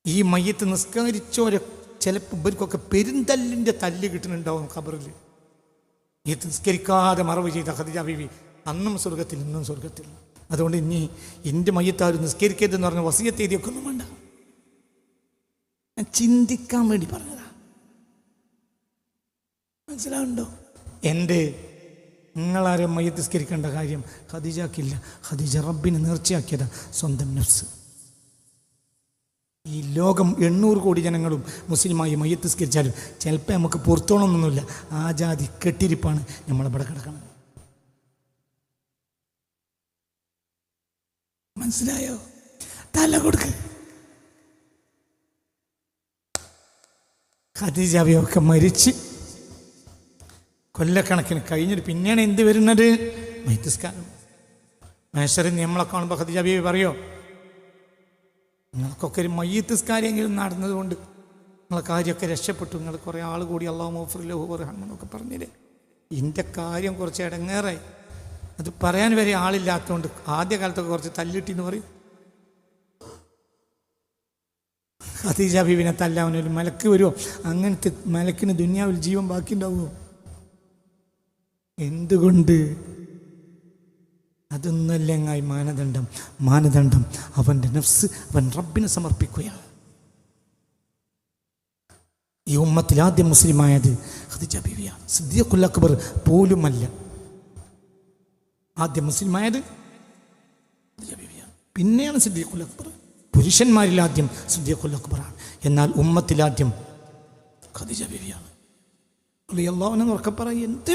ഈ മയ്യത്ത് നിസ്കരിച്ചോരെ ചിലപ്പോൾ ഇവർക്കൊക്കെ പെരുന്തല്ലിൻ്റെ തല്ല് കിട്ടുന്നുണ്ടാവും ഖബറിൽ. മയ്യത്ത് നിസ്കരിക്കാതെ മറവ് ചെയ്ത ഖദീജ ബീവി അന്നും സ്വർഗത്തിൽ, ഇന്നും സ്വർഗത്തിൽ. അതുകൊണ്ട് ഇനി എൻ്റെ മയ്യത്താരും നിസ്കരിക്കരുതെന്ന് പറഞ്ഞ വസിയത്ത് എഴുതിയൊക്കെ ഒന്നും വേണ്ട, ഞാൻ ചിന്തിക്കാൻ വേണ്ടി പറഞ്ഞതാ. മനസ്സിലാവുണ്ടോ? എൻ്റെ നിങ്ങളാരും മയ്യത്ത് നിസ്കരിക്കേണ്ട കാര്യം ഖദീജക്കില്ല. ഖദീജ റബ്ബിനെ നേർച്ചയാക്കിയതാ സ്വന്തം നഫ്സ്. ഈ ലോകം 800 കോടി ജനങ്ങളും മുസ്ലിമായി മയ്യത്ത് നിസ്കരിച്ചാലും ചിലപ്പോൾ നമുക്ക് പുറത്തോണമൊന്നുമില്ല. ആ ജാതി കെട്ടിരിപ്പാണ് നമ്മളിവിടെ കിടക്കണം. മനസ്സിലായോ? തല കൊടുക്ക്. ഖദീജ ബീവിയൊക്കെ മരിച്ച് കൊല്ലക്കണക്കിന് കഴിഞ്ഞിട്ട് പിന്നെയാണ് എന്ത് വരുന്നത്? മയ്യത്ത് നിസ്കാരം. മഹ്ശറിൽ നമ്മളെ കാണുമ്പോൾ ഖദീജ ബീവി പറയോ, നിങ്ങൾക്കൊക്കെ ഒരു മയ്യത്ത് നിസ്കാരമെങ്കിലും നടന്നതുകൊണ്ട് നിങ്ങളെ കാര്യമൊക്കെ രക്ഷപ്പെട്ടു, നിങ്ങൾ കുറേ ആൾ കൂടി അല്ലാഹുമ്മ ഗ്ഫിർ ലഹു വർഹംഹു എന്നൊക്കെ പറഞ്ഞില്ലേ? എൻ്റെ കാര്യം കുറച്ച് ഇടങ്ങേറായി. അത് പറയാൻ വരെ ആളില്ലാത്തതുകൊണ്ട് ആദ്യ കാലത്തൊക്കെ കുറച്ച് തല്ലിട്ടെന്ന് പറയും. ഖദീജ ബീവിനെ തല്ലാവുന്നൊരു മലക്ക് വരുമോ? അങ്ങനത്തെ മലക്കിന് ദുനിയാവിൽ ജീവൻ ബാക്കി ഉണ്ടാവുമോ? എന്തുകൊണ്ട്? അതൊന്നല്ലെങ്കിൽ മാനദണ്ഡം അവൻ്റെ നഫ്സ് അവൻ റബ്ബിനെ സമർപ്പിക്കുകയാണ്. ഈ ഉമ്മത്തിൽ ആദ്യം മുസ്ലിമായത് ഖദീജ ബീവിയാണ്. സിദ്ദീഖുൽ അക്ബർ പോലുമല്ല. ആദ്യം മുസ്ലിമായത് ഖദീജ ബീവിയാണ്, പിന്നെയാണ് സിദ്ദീഖുൽ അക്ബർ. പുരുഷന്മാരിൽ ആദ്യം സിദ്ദീഖുൽ അക്ബറാണ്, എന്നാൽ ഉമ്മത്തിലാദ്യം ഖദീജ ബീവിയാണ്. റളിയല്ലാഹു അൻഹ ഉറക്കെ പറയും. എന്ത്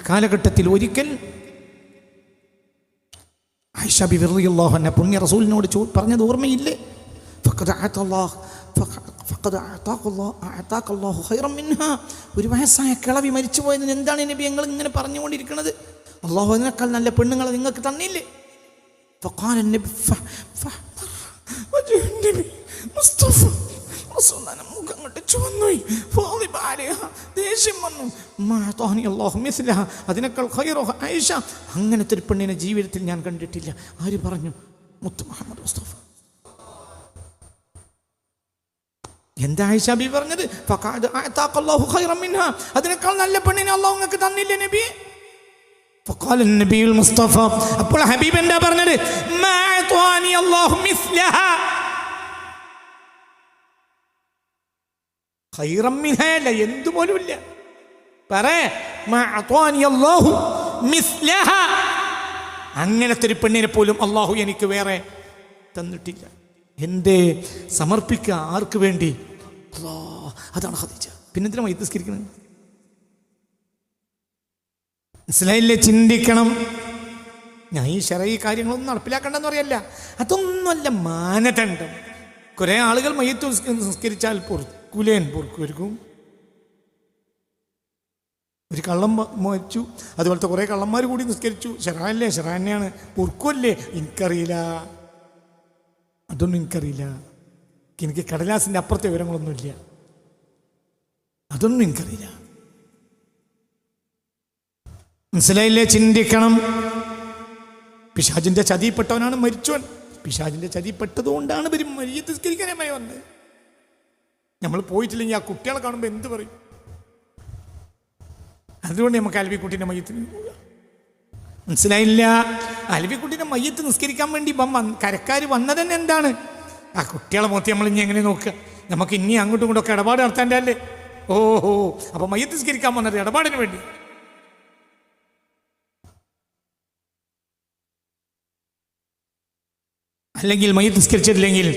കാലഘട്ടത്തിൽ ഒരിക്കൽ ആയിഷ ബിബി റളിയല്ലാഹു അൻഹ പുണ്യ റസൂലിനോട് പറഞ്ഞത് ഓർമ്മയില്ലേ? ഒരു വയസ്സായ കിളവി മരിച്ചു പോയതിന് എന്താണ് നബി ഞങ്ങൾ ഇങ്ങനെ പറഞ്ഞുകൊണ്ടിരിക്കുന്നത്? അള്ളാഹു അതിനേക്കാൾ നല്ല പെണ്ണുങ്ങളെ നിങ്ങൾക്ക് തന്നില്ലേ? ദേഷ്യം വന്നു. അതിനേക്കാൾ അങ്ങനത്തെ ഒരു പെണ്ണിനെ ജീവിതത്തിൽ ഞാൻ കണ്ടിട്ടില്ല. ആര് പറഞ്ഞു? മുത്ത് മുഹമ്മദ് മുസ്തഫ എന്താ ആയിഷ ബി പറഞ്ഞത്? ഫഖദ് അഅതാഖല്ലാഹു ഖൈറൻ മിൻഹാ, അതിനേക്കാൾ നല്ല പെണ്ണിനെ അല്ലാഹു നിങ്ങൾക്ക് തന്നില്ലേ നബി? ഫഖാല നബിയുൽ മുസ്തഫ, അപ്പോൾ ഹബീബ് എന്താ പറഞ്ഞത്? മാ അഅതാനി അല്ലാഹു മിസ്ലഹാ, ഖൈറൻ മിൻഹാ അല്ല, എന്തുപോലും ഇല്ല. പറ, മാ അഅതാനി അല്ലാഹു മിസ്ലഹാ, അങ്ങനത്തെ ഒരു പെണ്ണിനെ പോലും അല്ലാഹു എനിക്ക് വേറെ തന്നിട്ടില്ല. എന്തേ? സമർപ്പിക്കുക. ആർക്ക് വേണ്ടി? അല്ലാഹ്. അതാണ് ഖദീജ. പിന്നെന്തിനാ മയ്യിത്ത് നിസ്കരിക്കുന്നത്? മനസ്സിലായില്ലേ? ചിന്തിക്കണം. ഞാൻ ഈ ശരഈ കാര്യങ്ങളൊന്നും നടപ്പിലാക്കണ്ടെന്ന് പറയല്ല, അതൊന്നുമല്ല മാനദണ്ഡം. കുറെ ആളുകൾ മയ്യിത്ത് നിസ്കരിച്ചാൽ പൊറുക്കുമായിരിക്കും. ഒരു കള്ളം മരിച്ചു, അതുപോലത്തെ കുറേ കള്ളന്മാർ കൂടി നിസ്കരിച്ചു. ശരാനല്ലേ? ശരാനെയാണ്. പൊറുക്കുമല്ലേ? എനിക്കറിയില്ല, അതൊന്നും എനിക്കറിയില്ല. എനിക്ക് കടലാസിൻ്റെ അപ്പുറത്തെ വിവരങ്ങളൊന്നുമില്ല, അതൊന്നും എനിക്കറിയില്ല. മനസ്സിലായില്ലേ? ചിന്തിക്കണം. പിശാചിന്റെ ചതിപ്പെട്ടവനാണ് മരിച്ചവൻ. പിശാചിന്റെ ചതിപ്പെട്ടതുകൊണ്ടാണ് ഇവർ മയ്യിത്ത് നിസ്കരിക്കാനായി വന്നത്. നമ്മൾ പോയിട്ടില്ലെങ്കിൽ ആ കുട്ടികളെ കാണുമ്പോൾ എന്ത് പറയും? അതുകൊണ്ട് നമുക്ക് അൽവിക്കുട്ടീൻ്റെ മയ്യിത്തിന് പോവുക. മനസ്സിലായില്ല? അൽവിക്കുട്ടീൻ്റെ മയ്യിത്ത് നിസ്കരിക്കാൻ വേണ്ടി കരക്കാർ വന്നത് തന്നെ എന്താണ്? ആ കുട്ടികളെ മോത്തി നമ്മൾ ഇനി എങ്ങനെ നോക്കുക? നമുക്ക് ഇനി അങ്ങോട്ടും ഇങ്ങോട്ടൊക്കെ ഇടപാട് നടത്താൻ്റെ അല്ലേ? ഓഹോ, അപ്പൊ മയ്യിത്ത് നിസ്കരിക്കാൻ വന്നത് ഇടപാടിന് വേണ്ടി. അല്ലെങ്കിൽ മയ്യിത്ത് നിസ്കരിച്ചിട്ടില്ലെങ്കിൽ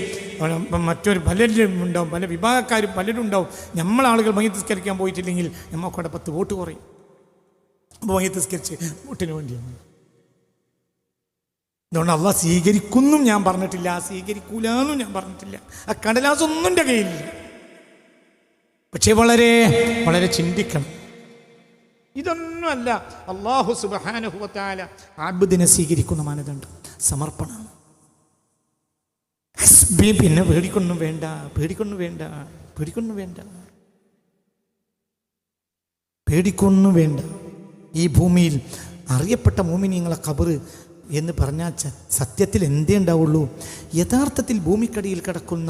മറ്റൊരു പലരും ഉണ്ടാവും, പല വിഭാഗക്കാരും പലരും ഉണ്ടാവും. നമ്മളാളുകൾ മയ്യിത്ത് നിസ്കരിക്കാൻ പോയിട്ടില്ലെങ്കിൽ നമുക്കവിടെ 10 വോട്ട് കുറയും. അപ്പോൾ മയ്യിത്ത് നിസ്കരിച്ച് വോട്ടിന് വേണ്ടിയാണ്. അതുകൊണ്ട് അള്ളാഹ് സ്വീകരിക്കുന്നും ഞാൻ പറഞ്ഞിട്ടില്ല, സ്വീകരിക്കൂലെന്നും ഞാൻ പറഞ്ഞിട്ടില്ല. ആ കടലാസൊന്നും എൻ്റെ കയ്യിലില്ല. പക്ഷെ വളരെ വളരെ ചിന്തിക്കണം. ഇതൊന്നുമല്ല അല്ലാഹു സുബ്ഹാനഹു വ തആല അബ്ദിനെ സ്വീകരിക്കുന്ന മാനദണ്ഡം സമർപ്പണം. പിന്നെ പേടിക്കൊന്നും വേണ്ട, പേടിക്കൊന്നും വേണ്ട, പേടിക്കൊന്നും വേണ്ട, പേടിക്കൊന്നും വേണ്ട. ഈ ഭൂമിയിൽ അറിയപ്പെട്ട മുഅ്മിനീങ്ങളെ ഖബർ എന്ന് പറഞ്ഞാൽ സത്യത്തിൽ എന്തേ ഉണ്ടാവുള്ളൂ? യഥാർത്ഥത്തിൽ ഭൂമിക്കടിയിൽ കിടക്കുന്ന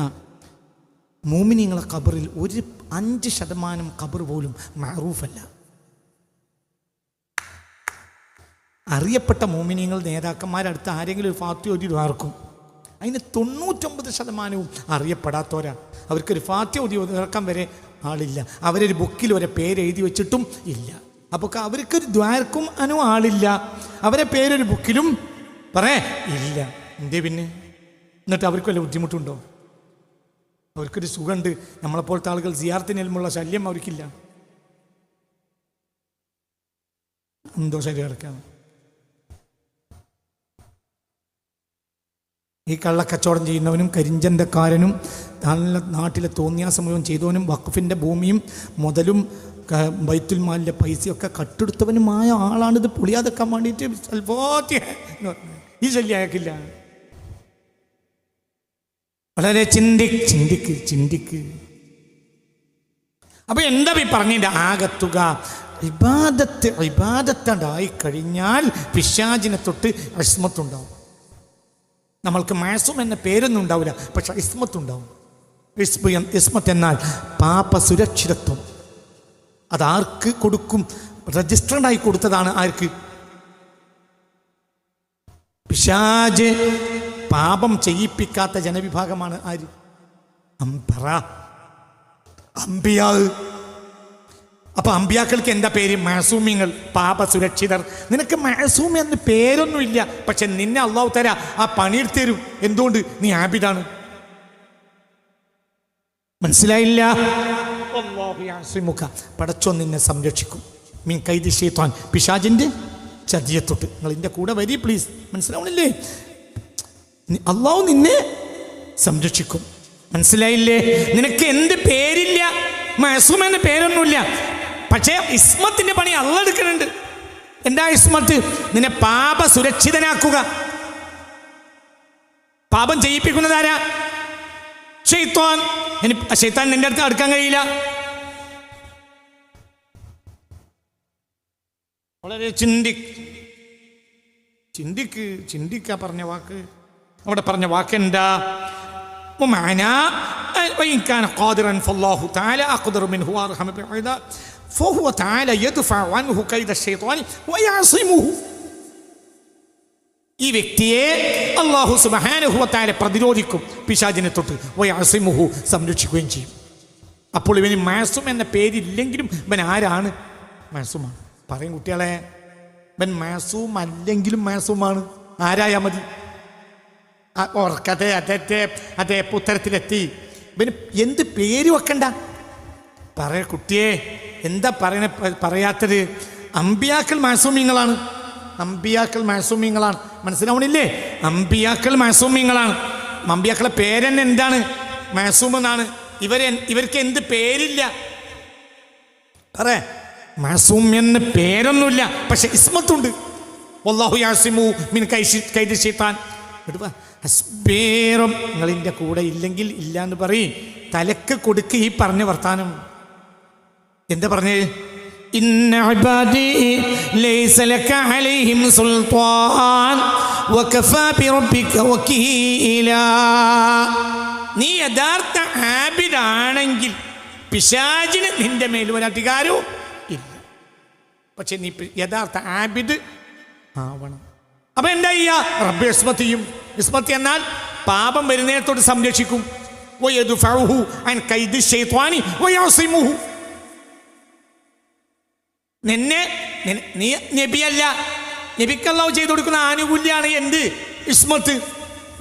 മുഅ്മിനീങ്ങളെ ഖബറിൽ 5% ഖബർ പോലും മഅറൂഫല്ല. അറിയപ്പെട്ട മുഅ്മിനീങ്ങൾ നേതാക്കന്മാരടുത്ത് ആരെങ്കിലും ഒരു ഫാത്തിഹ ഓതി ആർക്കും, അതിന് 99% അറിയപ്പെടാത്തവരാ. അവർക്കൊരു ഫാത്തിഹ ഓതി ഇറക്കാൻ വരെ ആളില്ല. അവരൊരു ബുക്കിൽ വരെ പേരെഴുതി വെച്ചിട്ടും ഇല്ല. അപ്പോൾ അവർക്കൊരു ദ്വാരക്കും ആളില്ല. അവരെ പേരൊരു ബുക്കിലും ഇല്ല. എന്തേ പിന്നെ? എന്നിട്ട് അവർക്ക് വല്ല ബുദ്ധിമുട്ടുണ്ടോ? അവർക്കൊരു സുഖമുണ്ട്. നമ്മളെപ്പോലത്തെ ആളുകൾ സിയാറത്തിനുള്ള ശല്യം അവർക്കില്ല. എന്തോ ശരി കിടക്കാം. ഈ കള്ളക്കച്ചവടം ചെയ്യുന്നവനും കരിഞ്ചന്തക്കാരനും നാട്ടിലെ തോന്നിയാസം മുഴുവൻ ചെയ്തവനും വഖഫിൻ്റെ ഭൂമിയും മുതലും ബൈത്തുൽ മാലിലെ പൈസയൊക്കെ കട്ടെടുത്തവനുമായ ആളാണിത് പൊളിയാതെക്കാൻ വേണ്ടിയിട്ട് ഈ ശല്യം അയക്കില്ല. വളരെ ചിന്തിക്ക്. അപ്പൊ എന്താ ഈ പറഞ്ഞതിൻ്റെ ആകത്തുക? ഇബാദത്തുണ്ടായി കഴിഞ്ഞാൽ പിശാചിനെ തൊട്ട് ഇസ്മത്തുണ്ടാവും. നമ്മൾക്ക് മാസും എന്ന പേരൊന്നും ഉണ്ടാവില്ല, പക്ഷെ ഇസ്മത്തുണ്ടാവും. ഇസ്മത്ത് എന്നാൽ പാപ സുരക്ഷിതത്വം. അതാർക്ക് കൊടുക്കും? രജിസ്റ്റർഡായി കൊടുത്തതാണ്. ആർക്ക്? പിശാച് പാപം ചെയ്യിപ്പിക്കാത്ത ജനവിഭാഗമാണ് ആര്? അമ്പിയാ. അപ്പൊ അമ്പിയാക്കൾക്ക് എന്താ പേര്? മഅസൂമിങ്ങൾ, പാപ സുരക്ഷിതർ. നിനക്ക് മഅസൂം എന്ന് പേരൊന്നുമില്ല, പക്ഷെ നിന്നെ അല്ലാഹു തആല ആ പണിയെടുത്ത് തരും. എന്തുകൊണ്ട്? നീ ആബിദാണ്. മനസ്സിലായില്ല? അല്ലാഹു യഅസിമുക, പടച്ചോൻ നിന്നെ സംരക്ഷിക്കും. മിൻ കൈദി ശൈത്താൻ, പിശാചിന്റെ ചതിയത്തൊട്ട്. നിങ്ങൾ ഇതിന്റെ കൂടെ വരി പ്ലീസ്. മനസ്സിലാവണില്ലേ? അല്ലാഹു നിന്നെ സംരക്ഷിക്കും. മനസ്സിലായില്ലേ? നിനക്ക് എന്ത് പേരില്ല, മഅസൂം എന്ന പേരൊന്നുമില്ല, പക്ഷേ ഇസ്മത്തിന്റെ പണി അല്ലാഹു എടുക്കുന്നുണ്ട്. എന്താ ഇസ്മത്ത്? നിന്നെ പാപ സുരക്ഷിതനാക്കുക. പാപം ചെയ്യിപ്പിക്കുന്നതാരാ? ശൈത്താൻ. ശൈത്താൻ നിന്റെ അടുത്ത് അടുക്കാൻ കഴിയില്ല. വളരെ ചിന്തിക്ക പറഞ്ഞ വാക്ക്. അവിടെ പറഞ്ഞ വാക്ക് എന്താ? ومعنى وإن كان قادرا فالله تعالى أقدر منه وأرحم بالعباد فهو تعالى يدفع عنه كيد الشيطان ويعصمه. ഈ വ്യക്തിയെ അല്ലാഹു സുബ്ഹാനഹു വ തആല പ്രതിരോധിക്കും, പിശാചിനെ തൊട്ട്. വയഅസിമുഹു, സംരക്ഷിക്കുകയും ചെയ്യും. അപ്പോൾ ഇവന് മാസൂം എന്ന പേരില്ലെങ്കിലും ഇവൻ ആരാണ്? മാസൂമാണ്. പറയും കുട്ടികളെ, ഇവൻ മാസൂം അല്ലെങ്കിലും മാസൂമാണ്. ആരായാൽ മതി. ഓർക്കതെ അതേ ഉത്തരത്തിലെത്തി. ഇവന് എന്ത് പേര് വെക്കണ്ട? പറയ കുട്ടിയെ, എന്താ പറയാത്തത്? അമ്പിയാക്കൾ മാസൂമിങ്ങളാണ്. അമ്പിയാക്കൾ മാസൂമിങ്ങളാണ്. മനസ്സിലാവണില്ലേ? അമ്പിയാക്കൾ മാസൂമിങ്ങളാണ്. അമ്പിയാക്കളെ പേരെന്നെ എന്താണ്? മാസൂം എന്നാണ്. ഇവർക്ക് എന്ത് പേരില്ല? മാസൂം എന്ന് പേരൊന്നുമില്ല, പക്ഷെ ഇസ്മത്തുണ്ട്. വല്ലാഹു യഅസിമു മിൻ കൈദി ശൈത്താൻ. ഹസ്ബീറും, നിങ്ങളിൻ്റെ കൂടെ ഇല്ലെങ്കിൽ ഇല്ല എന്ന് പറയും. തലക്ക് കൊടുക്ക് ഈ പറഞ്ഞ വർത്താനം. എന്താ പറഞ്ഞേ? ഇന്ന ഇബാദി ലൈസ ലക അലൈഹിം സുൽത്താൻ വകഫാ ബിറബ്ബിക വകീലാ. നീ യഥാർത്ഥ ആബിദാണെങ്കിൽ പിശാചിന് നിന്റെ മേൽ ഒരു അധികാരവും ഇല്ല. പക്ഷെ നീ യഥാർത്ഥ ആബിദ് ആവണം. അപ്പൊ എന്താ ചെയ്യാ? റബ്ബ് ഇസ്മത്ത് ചെയ്യും. ഇസ്മത്ത് എന്നാൽ പാപം വരുന്നതിനോട് സംരക്ഷിക്കും. വയദ്ഫഉഹു അൻ കൈദി ശൈത്വാനി വയഅസിമുഹു. നിന്നെ നീ നബിയല്ല, നബിക്ക് അല്ലാഹു ചെയ്തു കൊടുക്കുന്ന ആനുകൂല്യമാണ് എന്ത്? ഇസ്മത്ത്.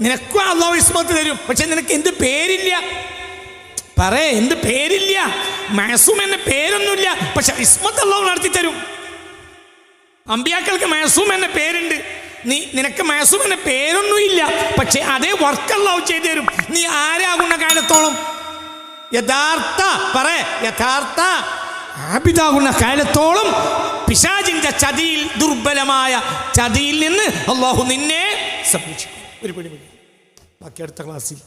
നിനക്കും അല്ലാഹു ഇസ്മത്ത് തരും, പക്ഷെ നിനക്ക് എന്ത് പേരില്ല? എന്ത് പേരില്ല? മാസൂം എന്ന പേരൊന്നുമില്ല, പക്ഷെ ഇസ്മത്ത് അല്ലാഹു നടത്തി തരും. അമ്പിയാക്കൾക്ക് മാസൂം എന്ന പേരുണ്ട്, നിനക്ക് മാസൂം എന്ന പേരൊന്നുമില്ല, പക്ഷെ അതേ വർക്ക് അല്ലാഹു ചെയ്തു തരും. നീ ആരാകുന്ന കാലത്തോളം, യഥാർത്ഥ ആബിദാകുന്ന കാലത്തോളം പിശാചിന്റെ ചതിയിൽ, ദുർബലമായ ചതിയിൽ നിന്ന് അല്ലാഹു നിന്നെ സംരക്ഷിക്കും. ഒരു പിടി ബാക്കി അടുത്ത ക്ലാസ്സിൽ.